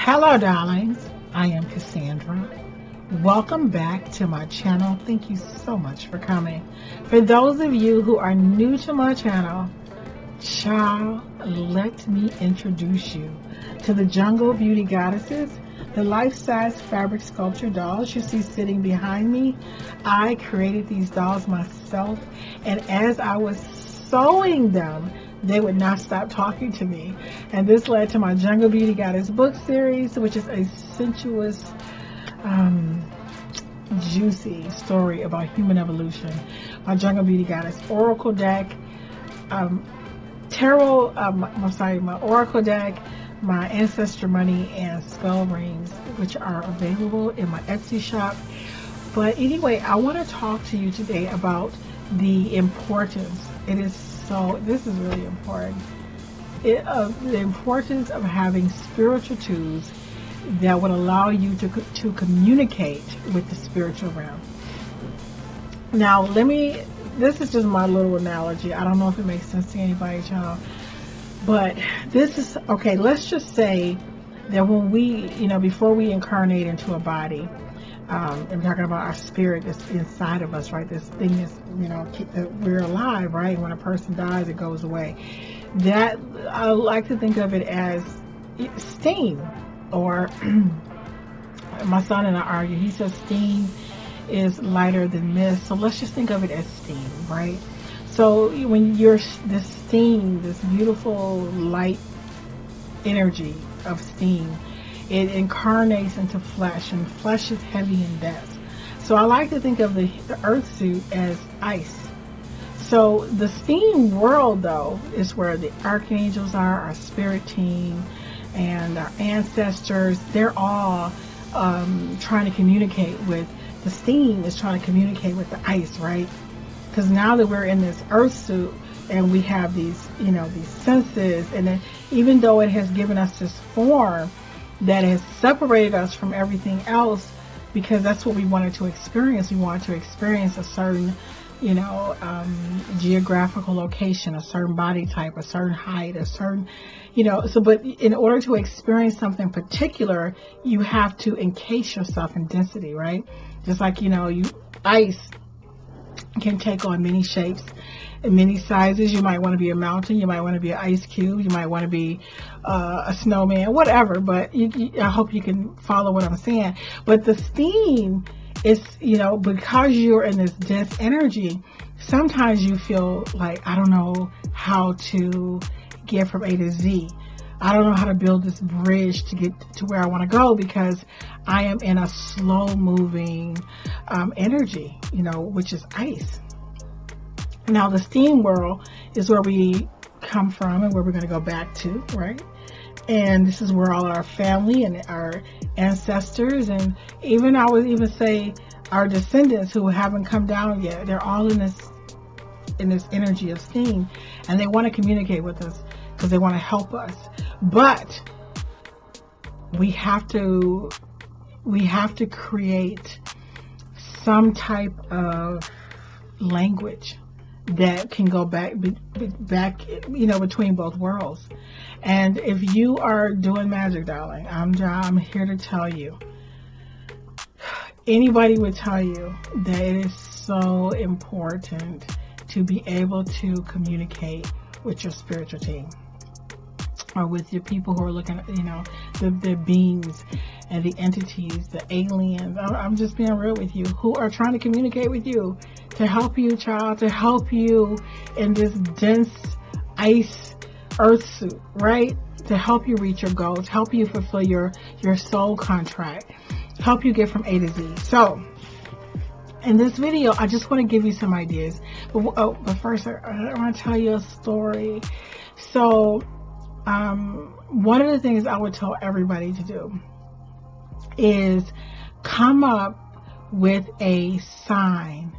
Hello, darlings. I am Cassandra. Welcome back to my channel. Thank you so much for coming. For those of you who are new to my channel, child, let me introduce you to the Jungle Beauty Goddesses, the life-size fabric sculpture dolls you see sitting behind me. I created these dolls myself, and as I was sewing them, they would not stop talking to me. And this led to my Jungle Beauty Goddess book series, which is a sensuous, juicy story about human evolution. My Jungle Beauty Goddess Oracle deck, my Oracle deck, my Ancestor Money and Spell Rings, which are available in my Etsy shop. But anyway, I want to talk to you today about the importance. This is really important. The importance of having spiritual tools that would allow you to communicate with the spiritual realm. Now, this is just my little analogy. I don't know if it makes sense to anybody, child. But this is, okay, let's just say that when we, before we incarnate into a body, I'm talking about our spirit that's inside of us, right? This thing is, we're alive, right? When a person dies, it goes away. That, I like to think of it as steam, or my son and I argue. He says steam is lighter than mist. So let's just think of it as steam, right? So when you're this steam, this beautiful light energy of steam, it incarnates into flesh, and flesh is heavy and dense. So I like to think of the earth suit as ice. So the steam world, though, is where the archangels are, our spirit team, and our ancestors. They're all trying to communicate with, the steam is trying to communicate with the ice, right? Because now that we're in this earth suit and we have these, these senses, and then even though it has given us this form that has separated us from everything else, because that's what we wanted to experience. We wanted to experience a certain, geographical location, a certain body type, a certain height, a certain, but in order to experience something particular, you have to encase yourself in density, right? Just like, ice can take on many shapes and many sizes. You might want to be a mountain, you might want to be an ice cube, you might want to be a snowman, whatever. But I hope you can follow what I'm saying. But the steam is, because you're in this dense energy, sometimes you feel like, I don't know how to get from A to Z. I don't know how to build this bridge to get to where I want to go, because I am in a slow moving energy, which is ice. Now, the steam world is where we come from and where we're going to go back to, right? And this is where all our family and our ancestors, and even I would even say our descendants who haven't come down yet, they're all in this energy of steam, and they want to communicate with us because they want to help us. But we have to create some type of language that can go back, between both worlds. And if you are doing magic, darling, I'm here to tell you, anybody would tell you that it is so important to be able to communicate with your spiritual team, or with your people who are looking at, the beings and the entities, the aliens. I'm just being real with you, who are trying to communicate with you to help you, child, to help you in this dense ice earth suit, right? To help you reach your goals, help you fulfill your soul contract, help you get from A to Z. So in this video, I just want to give you some ideas. But first, I want to tell you a story. So one of the things I would tell everybody to do is come up with a sign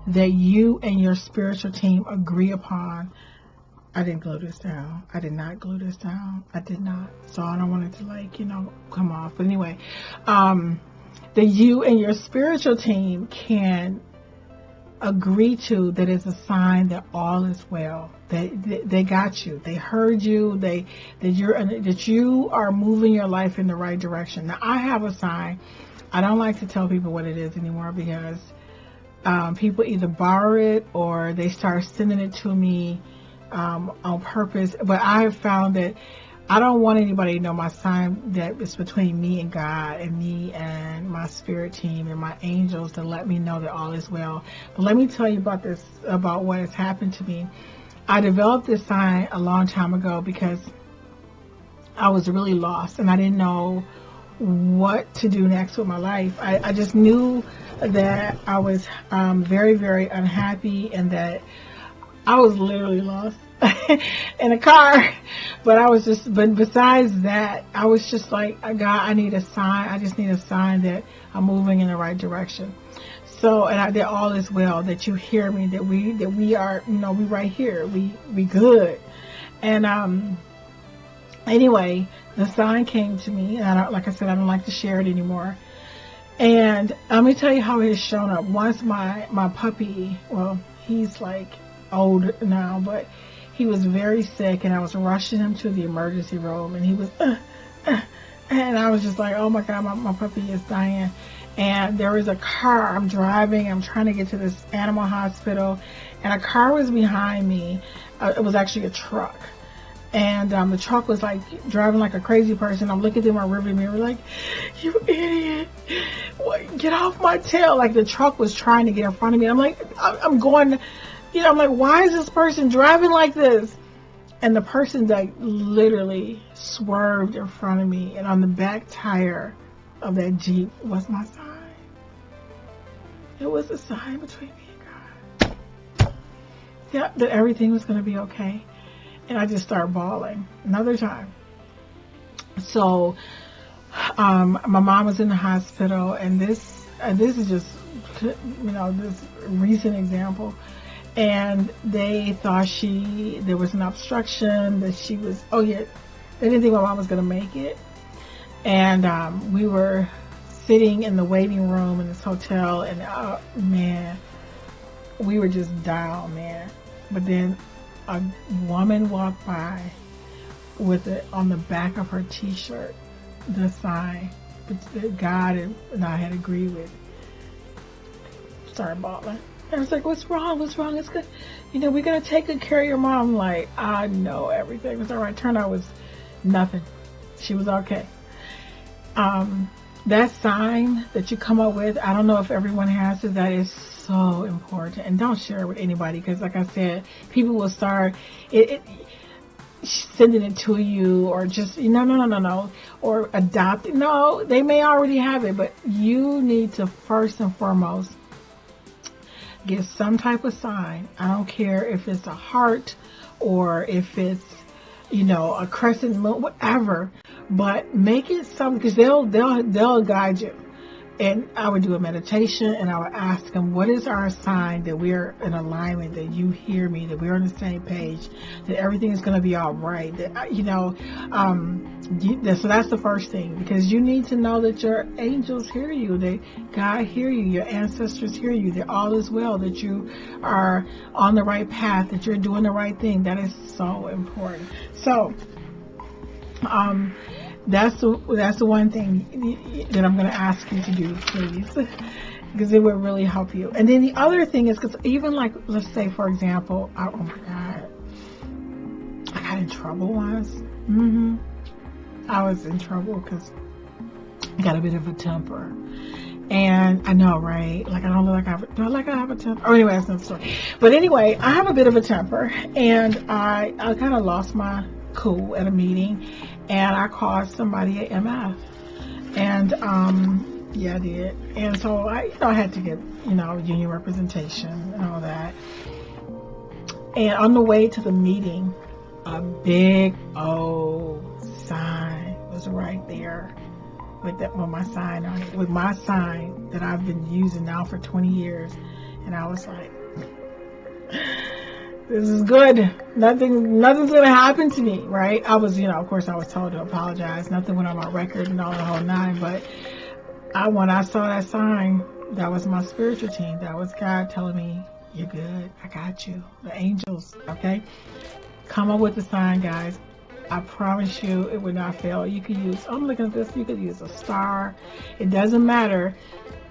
that you and your spiritual team agree upon. I didn't glue this down. I did not glue this down. I did not. So I don't want it to come off. But anyway, that you and your spiritual team can agree to, that is a sign that all is well. They got you. They heard you. That you are moving your life in the right direction. Now, I have a sign. I don't like to tell people what it is anymore, because people either borrow it or they start sending it to me on purpose. But I have found that I don't want anybody to know my sign, that it's between me and God, and me and my spirit team and my angels, to let me know that all is well. But let me tell you about what has happened to me. I developed this sign a long time ago because I was really lost and I didn't know what to do next with my life. I just knew that I was very, very unhappy, and that I was literally lost in a car. But besides that, I was just like, God, I need a sign. I just need a sign that I'm moving in the right direction. So, and that all is well, that you hear me, that we are, we right here, we good. And anyway, the sign came to me, and like I said, I don't like to share it anymore. And let me tell you how it has shown up. Once my puppy, well, he's like old now, but he was very sick, and I was rushing him to the emergency room, and he was, and I was just like, oh my God, my puppy is dying. And there was a car, I'm driving, I'm trying to get to this animal hospital, and a car was behind me. It was actually a truck. And the truck was like driving like a crazy person. I'm looking through my rearview mirror like, you idiot, get off my tail. Like the truck was trying to get in front of me. I'm like, I'm going, I'm like, why is this person driving like this? And the person like literally swerved in front of me. And on the back tire of that Jeep was my sign. It was a sign between me and God. Yeah, that everything was going to be okay. And I just started bawling another time. So my mom was in the hospital, and this is just, this recent example. And they thought there was an obstruction, that she was, they didn't think my mom was going to make it. And we were sitting in the waiting room in this hotel, and man, we were just down, man. But then a woman walked by with it on the back of her t-shirt, the sign that God and I had agreed with. Started bawling. I was like, what's wrong? It's good. We're going to take good care of your mom. I'm like, I know everything was all right. Turned out it was nothing. She was okay. That sign that you come up with, I don't know if everyone has it. That is so important. And don't share it with anybody, because like I said, people will start sending it to you, or just no, or adopt it. No, they may already have it, but you need to first and foremost get some type of sign. I don't care if it's a heart or if it's a crescent moon, whatever, but make it something, because they'll guide you. And I would do a meditation, and I would ask them, what is our sign that we're in alignment, that you hear me, that we're on the same page, that everything is going to be all right, that, so that's the first thing, because you need to know that your angels hear you, that God hear you, your ancestors hear you, that all is well, that you are on the right path, that you're doing the right thing. That is so important. So, that's the one thing that I'm going to ask you to do, please, because it would really help you. And then the other thing is, because even like, let's say, for example, oh my God, I got in trouble once. I was in trouble because I got a bit of a temper. And I know, right? Like, I don't look like I have a temper. Oh, anyway, that's another story. But anyway, I have a bit of a temper, and I kind of lost my cool at a meeting, and I called somebody an MF. And yeah, I did. And so I had to get union representation and all that. And on the way to the meeting, a big old sign was right there with my sign on it, with my sign that I've been using now for 20 years. And I was like, this is good. Nothing's going to happen to me, right? I was, of course I was told to apologize. Nothing went on my record and all the whole nine, but When I saw that sign, that was my spiritual team. That was God telling me, you're good. I got you. The angels. Okay. Come up with the sign, guys. I promise you it would not fail. You could use, I'm looking at this, you could use a star. It doesn't matter.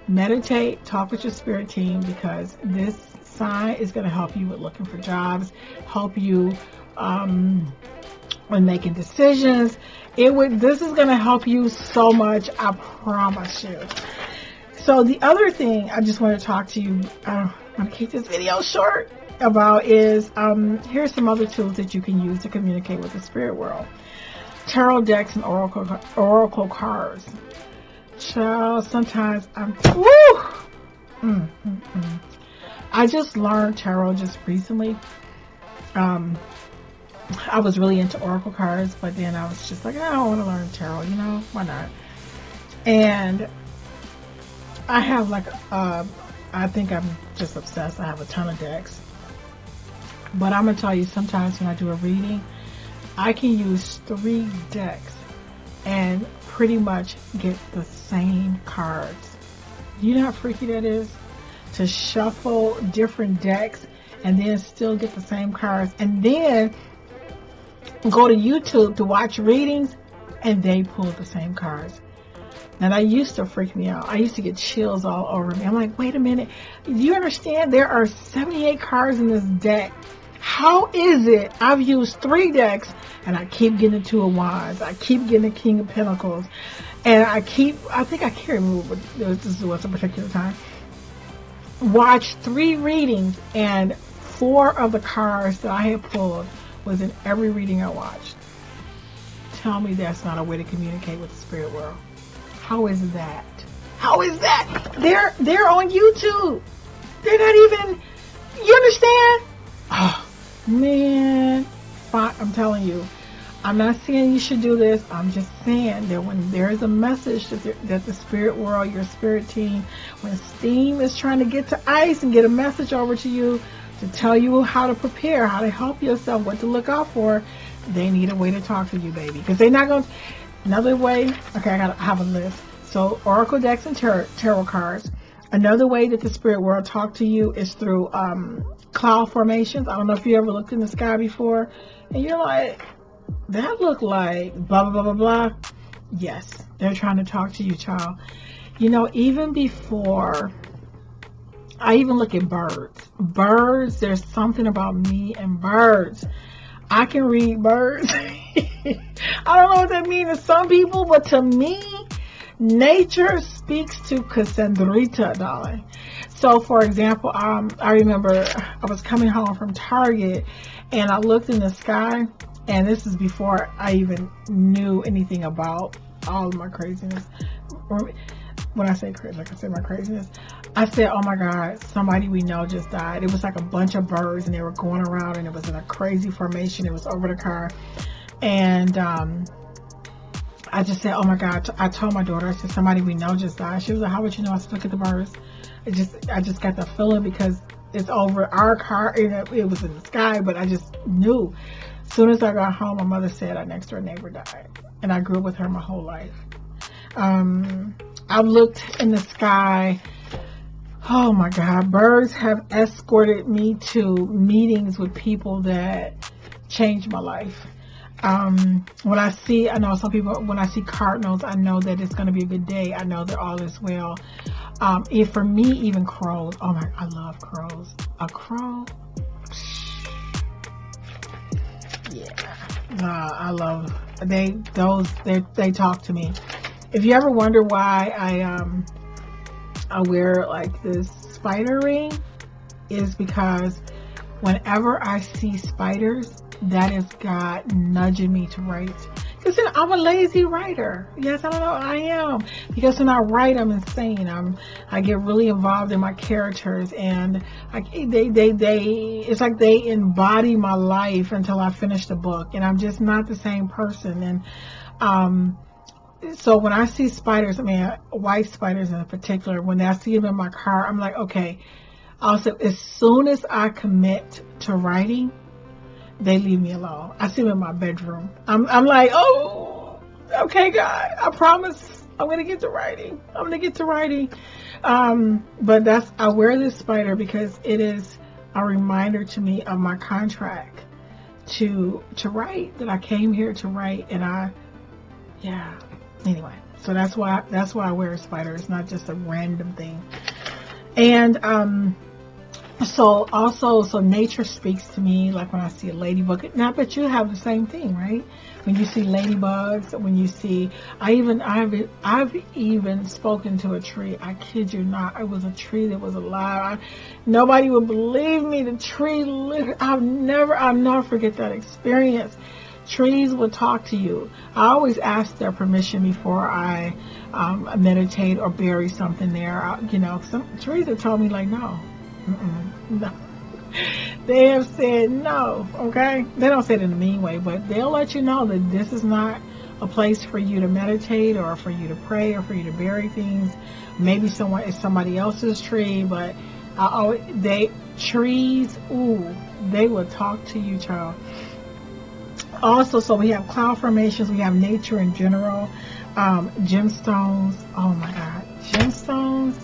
Meditate, talk with your spirit team, because this sign is going to help you with looking for jobs, help you when making decisions. This is going to help you so much, I promise you. So the other thing I just want to talk to you, I'm going to keep this video short, about is here's some other tools that you can use to communicate with the spirit world. Tarot decks and oracle cards. Child, sometimes I just learned tarot just recently. I was really into oracle cards, but then I was just like, I don't want to learn tarot, why not? And I have I think I'm just obsessed. I have a ton of decks. But I'm going to tell you, sometimes when I do a reading, I can use 3 decks and pretty much get the same cards. Do you know how freaky that is? To shuffle different decks and then still get the same cards. And then go to YouTube to watch readings and they pull the same cards. And that used to freak me out. I used to get chills all over me. I'm like, wait a minute. Do you understand? There are 78 cards in this deck. How is it I've used 3 decks and I keep getting the 2 of Wands, I keep getting the King of Pentacles, and I think I can't remember what this was a particular time. Watched 3 readings and 4 of the cards that I had pulled was in every reading I watched. Tell me that's not a way to communicate with the spirit world. How is that? How is that? They're on YouTube. They're not even, you understand? Oh, man, I'm telling you, I'm not saying you should do this. I'm just saying that when there is a message that the spirit world, your spirit team, when steam is trying to get to ice and get a message over to you to tell you how to prepare, how to help yourself, what to look out for, they need a way to talk to you, baby. Because they're not going to, another way, okay, I have a list. So oracle decks and tarot cards. Another way that the spirit world talk to you is through cloud formations. I don't know if you ever looked in the sky before and you're like, that looked like blah, blah, blah, blah, blah. Yes, they're trying to talk to you, child. Even before, I even look at birds. Birds, there's something about me and birds. I can read birds. I don't know what that means to some people, but to me, nature speaks to Cassandra, darling. So, for example, I remember I was coming home from Target and I looked in the sky, and this is before I even knew anything about all of my craziness. When I say crazy, like I said, my craziness, I said, oh my God, somebody we know just died. It was like a bunch of birds and they were going around and it was in a crazy formation. It was over the car. And I just said, oh my God. I told my daughter, I said, somebody we know just died. She was like, how would you know? I said, look at the birds. I just got the feeling because it's over our car. It was in the sky, but I just knew. As soon as I got home, my mother said our next door neighbor died. And I grew up with her my whole life. I've looked in the sky. Oh my God. Birds have escorted me to meetings with people that changed my life. When I see cardinals, I know that it's going to be a good day. I know that all is well. For me, even crows. Oh my, I love crows. A crow. Yeah. I love, they talk to me. If you ever wonder why I wear like this spider ring, is because whenever I see spiders, that is God nudging me to write. Because I'm a lazy writer. Yes, I don't know, I am. Because when I write, I'm insane. I get really involved in my characters, and it's like they embody my life until I finish the book, and I'm just not the same person. And so when I see spiders, white spiders in particular, when I see them in my car, I'm like, okay. Also, as soon as I commit to writing, they leave me alone. I see them in my bedroom. I'm like, oh, okay, God, I promise I'm going to get to writing. I'm going to get to writing. But I wear this spider because it is a reminder to me of my contract to write, that I came here to write. And anyway, so that's why I wear a spider. It's not just a random thing. And, so nature speaks to me, like when I see a ladybug. Now, I bet you have the same thing, right? When you see ladybugs, when you see, I've even spoken to a tree. I kid you not, it was a tree that was alive. Nobody would believe me. The tree, I'll never forget that experience. Trees will talk to you. I always ask their permission before I meditate or bury something there. Some trees have told me like, no. No. They have said no, okay? They don't say it in a mean way, but they'll let you know that this is not a place for you to meditate or for you to pray or for you to bury things. Maybe it's somebody else's tree, but trees, they will talk to you, child. Also, so we have cloud formations, we have nature in general, gemstones. Oh my God, gemstones.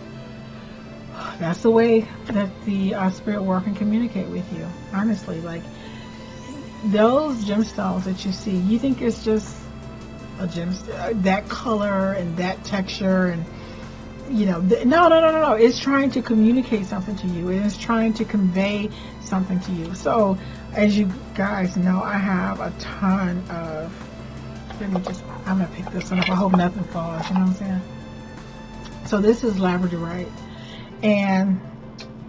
That's the way that the spirit world can communicate with you. Honestly, like those gemstones that you see, you think it's just a gemstone, that color and that texture, and no. It's trying to communicate something to you. It is trying to convey something to you. So, as you guys know, I have a ton of. I'm gonna pick this one up. I hope nothing falls. You know what I'm saying? So this is labradorite. And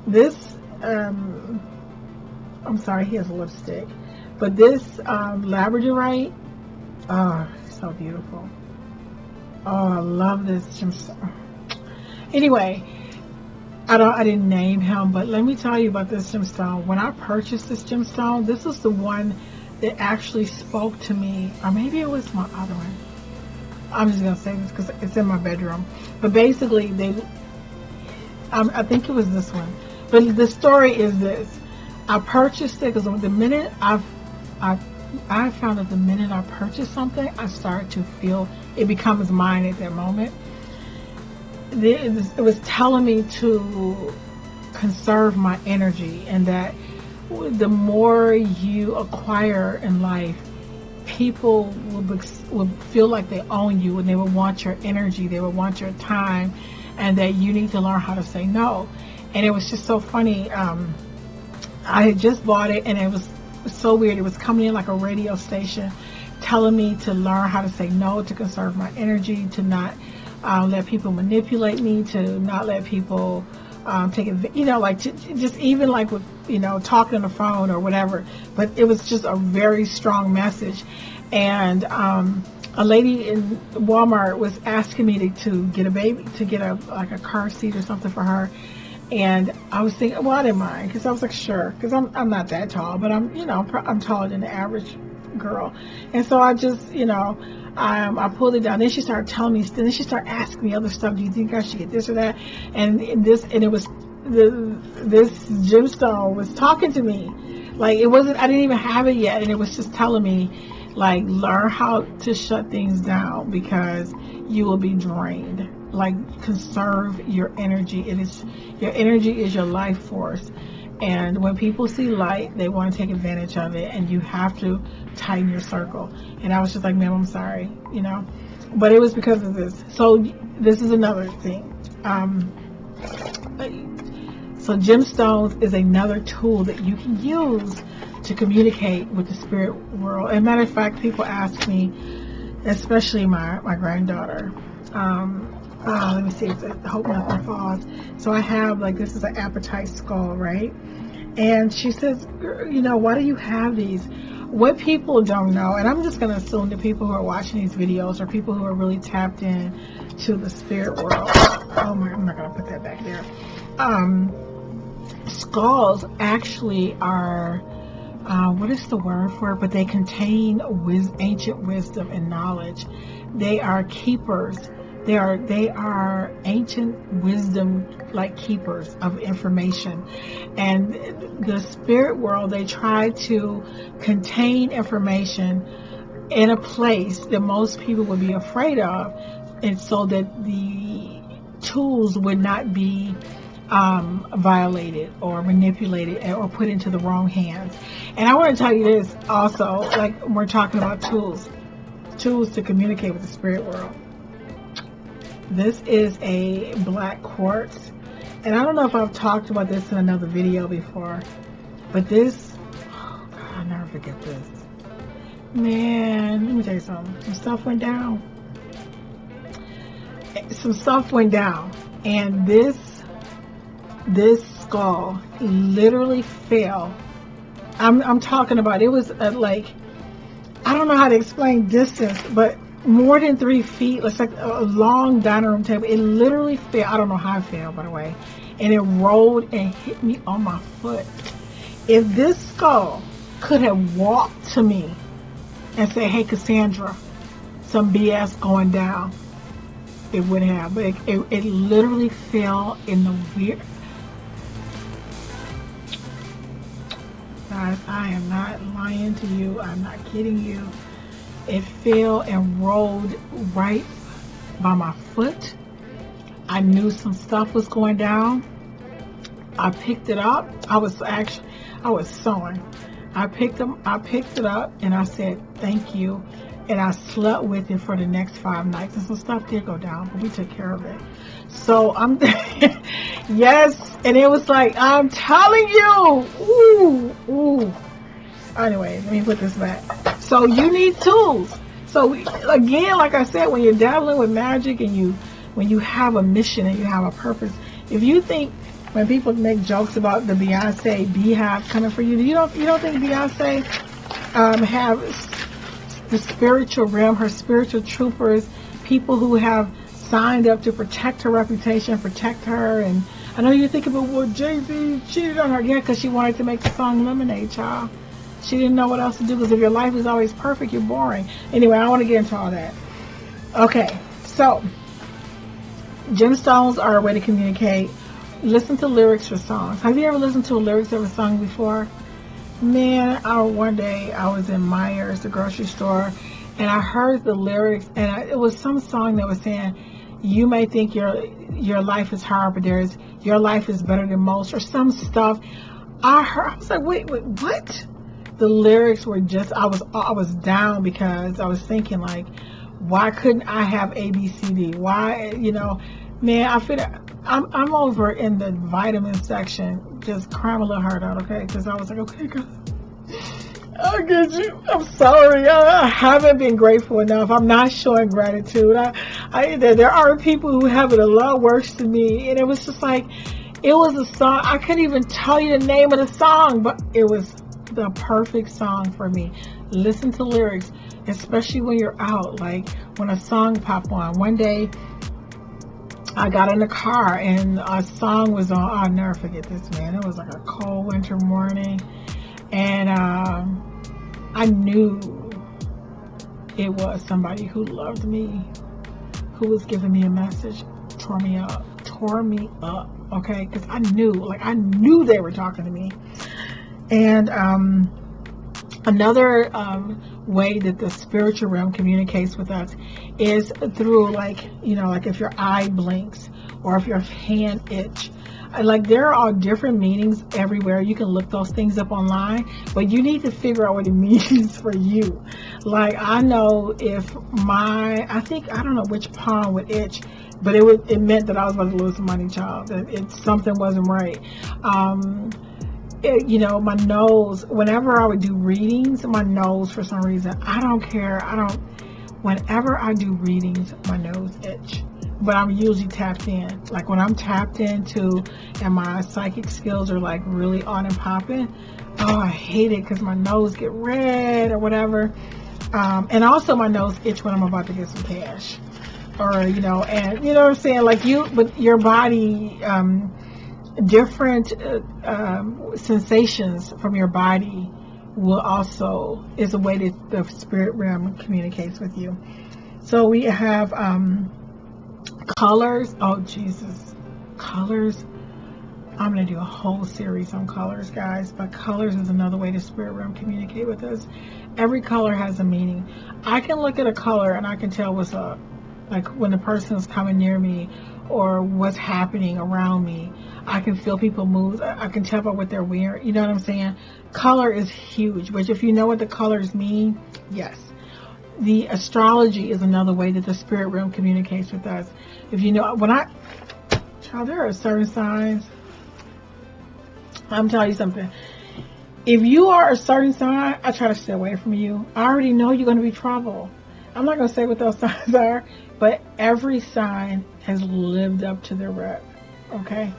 this, I'm sorry, he has lipstick, but this labradorite, so beautiful. I love this gemstone. Anyway, I didn't name him, but let me tell you about this gemstone. When I purchased this gemstone, this was the one that actually spoke to me, or maybe it was my other one. I'm just gonna say this because it's in my bedroom. But basically, I think it was this one. But the story is this. I purchased it because the minute I found that the minute I purchased something, I started to feel it becomes mine at that moment. It was telling me to conserve my energy, and that the more you acquire in life, people will feel like they own you, and they will want your energy, they will want your time, and that you need to learn how to say no. And it was just so funny. I had just bought it, and it was so weird. It was coming in like a radio station telling me to learn how to say no, to conserve my energy, to not let people manipulate me, to not let people take it, just even like with, talking on the phone or whatever. But it was just a very strong message. And a lady in Walmart was asking me to get a car seat or something for her. And I was thinking, well, I didn't mind, because I was like, sure, because I'm not that tall, but I'm taller than the average girl. And so I just, I pulled it down. Then she started telling me, then she started asking me other stuff. Do you think I should get this or that? And it was, this gemstone was talking to me. Like, it wasn't, I didn't even have it yet. And it was just telling me, like, learn how to shut things down, because you will be drained. Like, conserve your energy. Your energy is your life force. And when people see light, they want to take advantage of it, and you have to tighten your circle. And I was just like, ma'am, I'm sorry, but it was because of this. So this is another thing. So gemstones is another tool that you can use to communicate with the spirit world. As a matter of fact, people ask me, especially my granddaughter, let me see, I hope nothing falls. So I have, this is an apatite skull, right? And she says, why do you have these? What people don't know, and I'm just going to assume that people who are watching these videos are people who are really tapped in to the spirit world. Oh my, I'm not going to put that back there. Skulls actually are, what is the word for it? But they contain ancient wisdom and knowledge. They are keepers. They are ancient wisdom, like keepers of information. And the spirit world, they try to contain information in a place that most people would be afraid of, and so that the tools would not be violated or manipulated or put into the wrong hands. And I want to tell you this also, like we're talking about tools to communicate with the spirit world. This is a black quartz, and I don't know if I've talked about this in another video before, but this, oh God, I'll never forget this. Man, let me tell you something. Some stuff went down. And this skull literally fell. I'm talking about, it was like, I don't know how to explain distance, but more than 3 feet. It's like a long dining room table. It literally fell. I don't know how it fell, by the way. And it rolled and hit me on my foot. If this skull could have walked to me and said, "Hey, Cassandra, some BS going down," it would have. But it literally fell in the weird. Guys, I am not lying to you. I'm not kidding you. It fell and rolled right by my foot. I knew some stuff was going down. I picked it up. I was sewing. I picked it up and I said, "Thank you." And I slept with it for the next 5 nights. And some stuff did go down, but we took care of it. So I'm, yes. And it was like, I'm telling you, ooh. Anyway, let me put this back. So you need tools. So again, like I said, when you're dabbling with magic and when you have a mission and you have a purpose, if you think, when people make jokes about the Beyonce beehive coming for you, you don't think Beyonce have the spiritual realm, her spiritual troopers, people who have signed up to protect her reputation, protect her? And I know you're thinking about, well, Jay-Z cheated on her. Yeah, because she wanted to make the song Lemonade, child. She didn't know what else to do, because if your life is always perfect, you're boring. Anyway, I don't want to get into all that. Okay, so gemstones are a way to communicate. Listen to lyrics for songs. Have you ever listened to a lyrics of a song before? Man, one day I was in Myers, the grocery store, and I heard the lyrics, and it was some song that was saying, "You may think your life is hard, but your life is better than most," or some stuff. I was like, wait, what? The lyrics were just, I was down, because I was thinking, like, why couldn't I have ABCD? Why, man, I feel I'm over in the vitamin section just crying my little heart out, okay? Because I was like, okay, God, I'll get you. I'm sorry. I haven't been grateful enough. I'm not showing gratitude. There are people who have it a lot worse than me. And it was just like, it was a song. I couldn't even tell you the name of the song, but it was the perfect song for me. Listen to lyrics, especially when you're out, like when a song pop on. One day I got in the car and a song was on. I'll never forget this, man. It was like a cold winter morning, and I knew it was somebody who loved me, who was giving me a message. Tore me up, okay? Because I knew they were talking to me. And another way that the spiritual realm communicates with us is through, like if your eye blinks or if your hand itch. Like, there are all different meanings everywhere. You can look those things up online, but you need to figure out what it means for you. Like, I know if I don't know which palm would itch, but it meant that I was about to lose money, child. Something wasn't right. My nose, whenever I would do readings, my nose, for some reason, I don't care. Whenever I do readings, my nose itch. But I'm usually tapped in. Like, when I'm tapped into and my psychic skills are like really on and popping, I hate it, because my nose get red or whatever. And also my nose itch when I'm about to get some cash. Or, and you know what I'm saying? Like, but your body, different sensations from your body is a way that the spirit realm communicates with you. So we have colors. Oh, Jesus. Colors. I'm going to do a whole series on colors, guys. But colors is another way the spirit realm communicate with us. Every color has a meaning. I can look at a color and I can tell what's up. Like when the person is coming near me or what's happening around me. I can feel people move. I can tell by what they're wearing. You know what I'm saying? Color is huge, which if you know what the colors mean, yes. The astrology is another way that the spirit realm communicates with us. If you know, child, there are certain signs. I'm telling you something. If you are a certain sign, I try to stay away from you. I already know you're going to be trouble. I'm not going to say what those signs are, but every sign has lived up to their rep. Okay?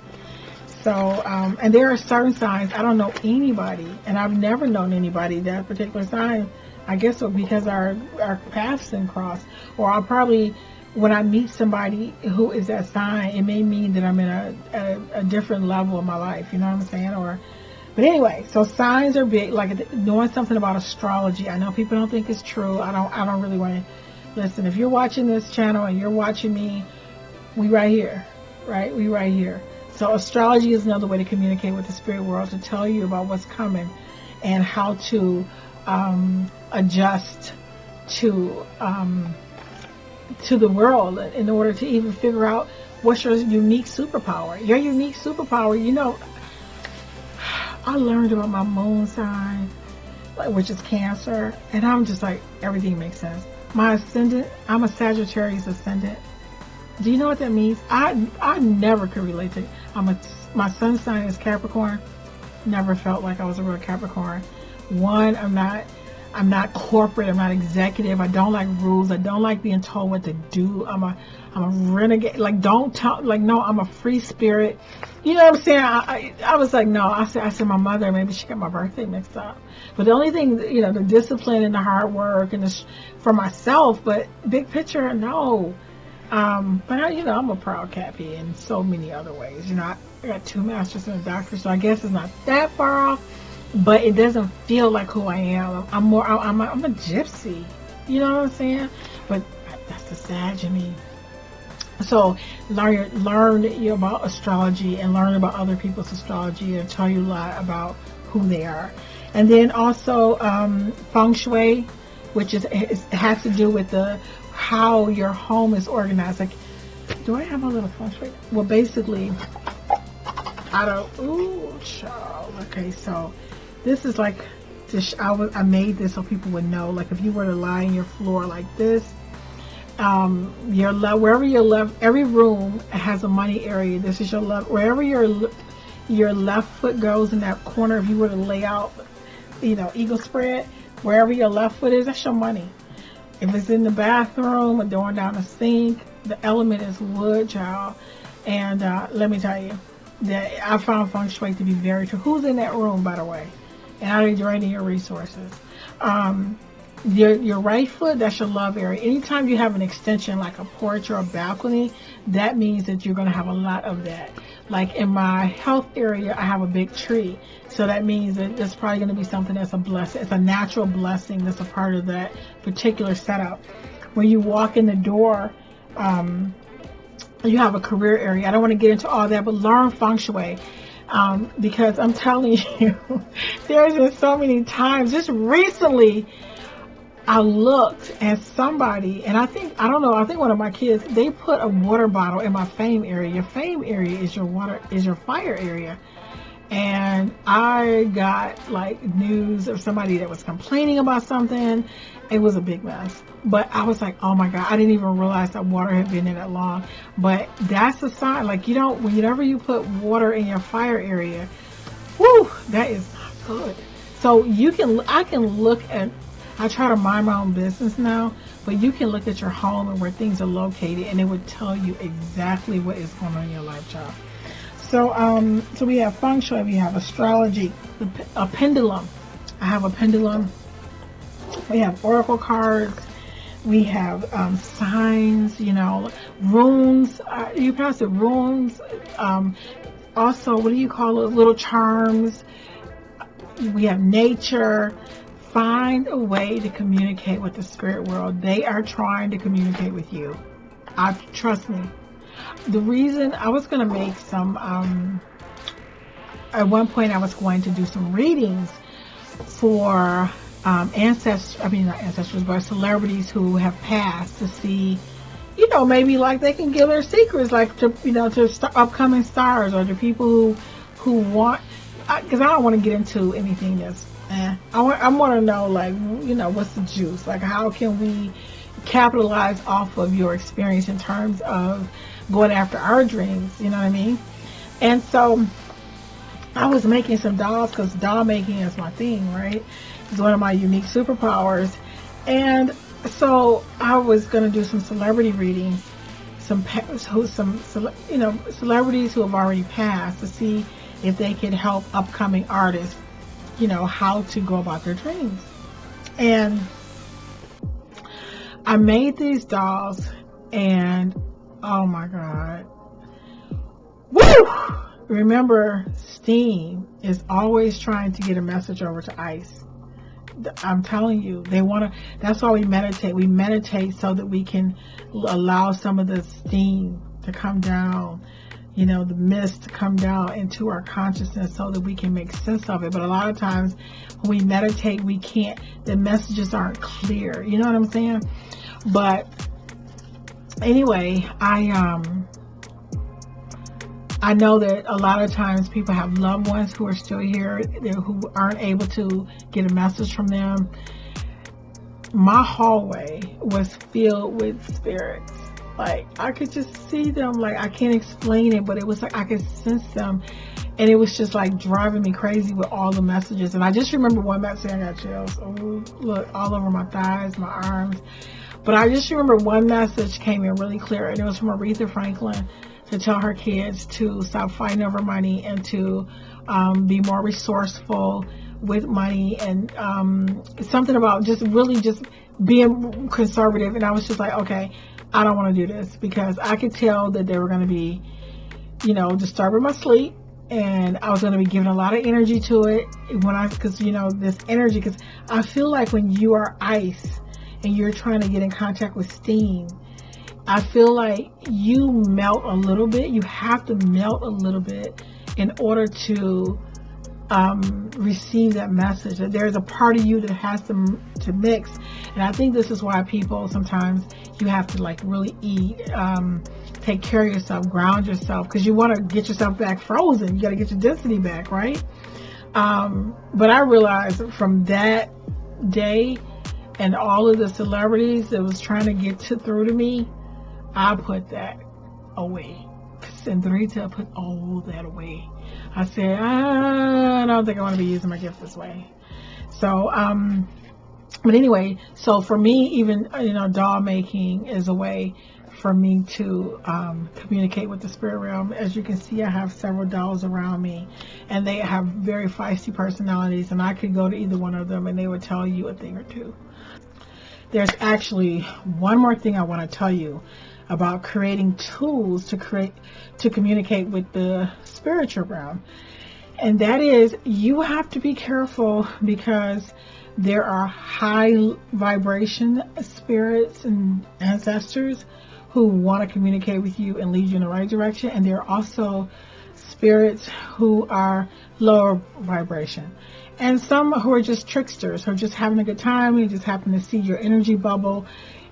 So, and there are certain signs, I don't know anybody, and I've never known anybody that particular sign. I guess so because our paths didn't cross. Or I'll probably, when I meet somebody who is that sign, it may mean that I'm in a different level of my life. You know what I'm saying? But anyway, so signs are big. Like knowing something about astrology. I know people don't think it's true. I don't really want to listen. If you're watching this channel and you're watching me, we right here, right? We right here. So astrology is another way to communicate with the spirit world, to tell you about what's coming and how to adjust to the world in order to even figure out what's your unique superpower. Your unique superpower, you know, I learned about my moon sign, which is Cancer, and I'm just like, everything makes sense. My ascendant, I'm a Sagittarius ascendant. Do you know what that means? I never could relate to it. My sun sign is Capricorn. Never felt like I was a real Capricorn. One, I'm not corporate. I'm not executive. I don't like rules. I don't like being told what to do. I'm a renegade. Like, don't tell. Like, no, I'm a free spirit. You know what I'm saying? I was like, no. I said my mother. Maybe she got my birthday mixed up. But the only thing, you know, the discipline and the hard work and for myself. But big picture, no. But I'm a proud Cappy in so many other ways. You know, I got 2 masters and a doctor, so I guess it's not that far off. But it doesn't feel like who I am. I'm a gypsy. You know what I'm saying? But that's the Sag in me. So learn about astrology and learn about other people's astrology and tell you a lot about who they are. And then also Feng Shui, which has to do with how your home is organized. Like, do I have a little Feng Shui? Well, basically, ooh, child. Okay, so this is like, I made this so people would know. Like, if you were to lie on your floor like this, wherever your left, every room has a money area. This is your left. Wherever your left foot goes in that corner, if you were to lay out, eagle spread, wherever your left foot is, that's your money. If it's in the bathroom or going down the sink, the element is wood, child. And let me tell you that I found Feng Shui to be very true. Who's in that room, by the way? And how they draining your resources? Your right foot, that's your love area. Anytime you have an extension like a porch or a balcony, that means that you're going to have a lot of that. Like in my health area, I have a big tree. So that means that it's probably going to be something that's a blessing. It's a natural blessing that's a part of that particular setup. When you walk in the door, you have a career area. I don't want to get into all that, but learn Feng Shui. Because I'm telling you, there's been so many times, just recently, I looked at somebody, and I think one of my kids, they put a water bottle in my fame area. Your fame area is your fire area. And I got like news of somebody that was complaining about something. It was a big mess. But I was like, oh my God, I didn't even realize that water had been in that long. But that's a sign. Like, whenever you put water in your fire area, whoo, that is not good. So I can look at, I try to mind my own business now, but you can look at your home and where things are located, and it would tell you exactly what is going on in your life, child. So we have Feng Shui, we have astrology, a pendulum. I have a pendulum. We have oracle cards. We have signs, runes. You pronounce it runes. Also, what do you call it? Little charms. We have nature. Find a way to communicate with the spirit world. They are trying to communicate with you. Trust me. The reason I was going to make some, at one point I was going to do some readings for not ancestors, but celebrities who have passed, to see maybe like they can give their secrets, like to, to upcoming stars or to people who want, because I don't want to get into anything that's, I want to know, like, what's the juice? Like, how can we capitalize off of your experience in terms of going after our dreams? You know what I mean? And so I was making some dolls, because doll making is my thing, right? It's one of my unique superpowers. And so I was going to do some celebrity readings, celebrities who have already passed, to see if they could help upcoming artists, how to go about their dreams. And I made these dolls, and oh my God. Woo! Remember, steam is always trying to get a message over to ice. I'm telling you, that's why we meditate. We meditate so that we can allow some of the steam to come down, the mist to come down into our consciousness so that we can make sense of it. But a lot of times when we meditate, we can't, the messages aren't clear. You know what I'm saying? But anyway, I know that a lot of times people have loved ones who are still here, who aren't able to get a message from them. My hallway was filled with spirits. Like, I could just see them. Like, I can't explain it, but it was like I could sense them. And it was just like driving me crazy with all the messages. And I just remember one message, I got chills. Oh, look, all over my thighs, my arms. But I just remember one message came in really clear, and it was from Aretha Franklin, to tell her kids to stop fighting over money and to be more resourceful with money, and something about just really just being conservative. And I was just like, okay, I don't want to do this, because I could tell that they were going to be, disturbing my sleep, and I was going to be giving a lot of energy to it because this energy, because I feel like when you are ice and you're trying to get in contact with steam, I feel like you melt a little bit. You have to melt a little bit in order to receive that message. That there's a part of you that has to mix. And I think this is why people sometimes, you have to like really eat, take care of yourself, ground yourself, because you want to get yourself back frozen. You got to get your density back, right? But I realized from that day and all of the celebrities that was trying to get through to me, I put that away. Cassandra put all that away. I said, I don't think I want to be using my gift this way. So, but anyway, so for me, even, doll making is a way for me to communicate with the spirit realm. As you can see, I have several dolls around me, and they have very feisty personalities, and I could go to either one of them and they would tell you a thing or two. There's actually one more thing I want to tell you about creating tools to communicate with the spiritual realm. And that is, you have to be careful, because there are high vibration spirits and ancestors who want to communicate with you and lead you in the right direction. And there are also spirits who are lower vibration. And some who are just tricksters, who are just having a good time. You just happen to see your energy bubble,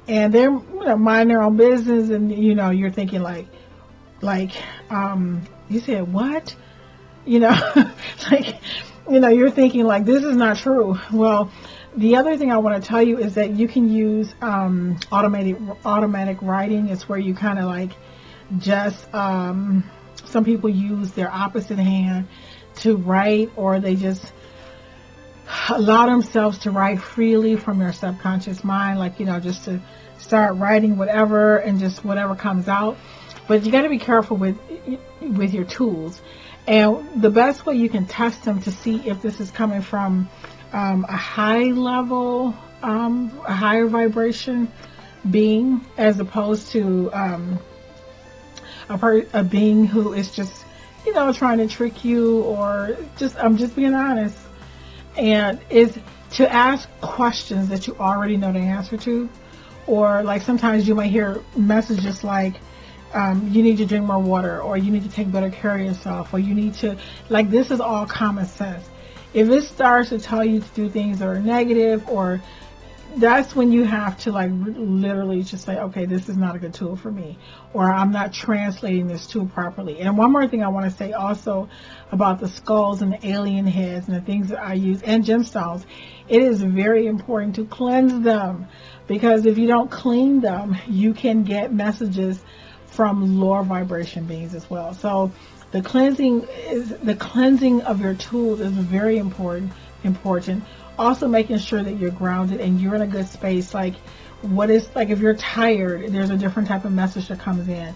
and they're mind their own business. And you're thinking like you said what? You're thinking like, this is not true. Well, the other thing I want to tell you is that you can use automatic writing. It's where you kind of like just some people use their opposite hand to write, or they just allow themselves to write freely from their subconscious mind, like just to start writing whatever, and just whatever comes out. But you got to be careful with your tools, and the best way you can test them to see if this is coming from a high level, a higher vibration being, as opposed to a being who is just trying to trick you, or I'm just being honest. And is to ask questions that you already know the answer to. Or like sometimes you might hear messages like, you need to drink more water, or you need to take better care of yourself, or you need to, like, this is all common sense. If it starts to tell you to do things that are negative, or that's when you have to like literally just say, okay, this is not a good tool for me, or I'm not translating this tool properly. And one more thing I want to say also about the skulls and the alien heads and the things that I use and gemstones, it is very important to cleanse them, because if you don't clean them, you can get messages from lower vibration beings as well. So the cleansing of your tools is very important. Also making sure that you're grounded and you're in a good space. Like if you're tired, there's a different type of message that comes in.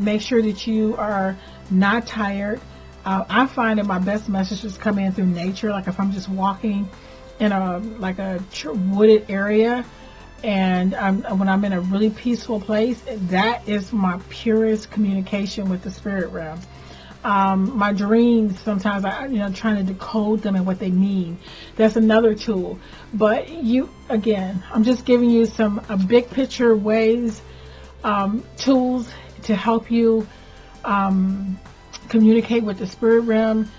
Make sure that you are not tired. I find that my best messages come in through nature. Like if I'm just walking in a wooded area, and when I'm in a really peaceful place, that is my purest communication with the spirit realm. My dreams, sometimes I'm trying to decode them and what they mean. That's another tool. But I'm just giving you a big picture ways, tools to help you communicate with the spirit realm,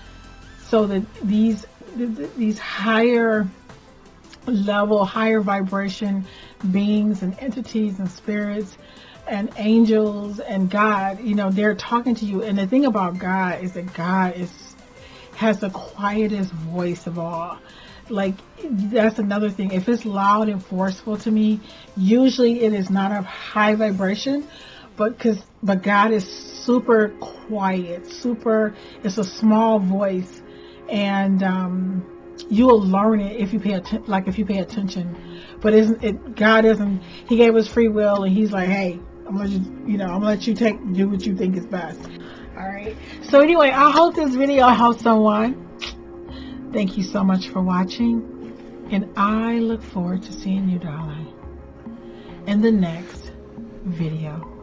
so that these higher level, higher vibration beings and entities and spirits and angels and God, they're talking to you. And the thing about God is that God has the quietest voice of all. Like, that's another thing. If it's loud and forceful to me, usually it is not of high vibration, but God is super quiet, it's a small voice, and you will learn it if you pay attention. But God doesn't. He gave us free will, and He's like, hey, I'm gonna let you do what you think is best. All right. So anyway, I hope this video helps someone. Thank you so much for watching, and I look forward to seeing you, darling, in the next video.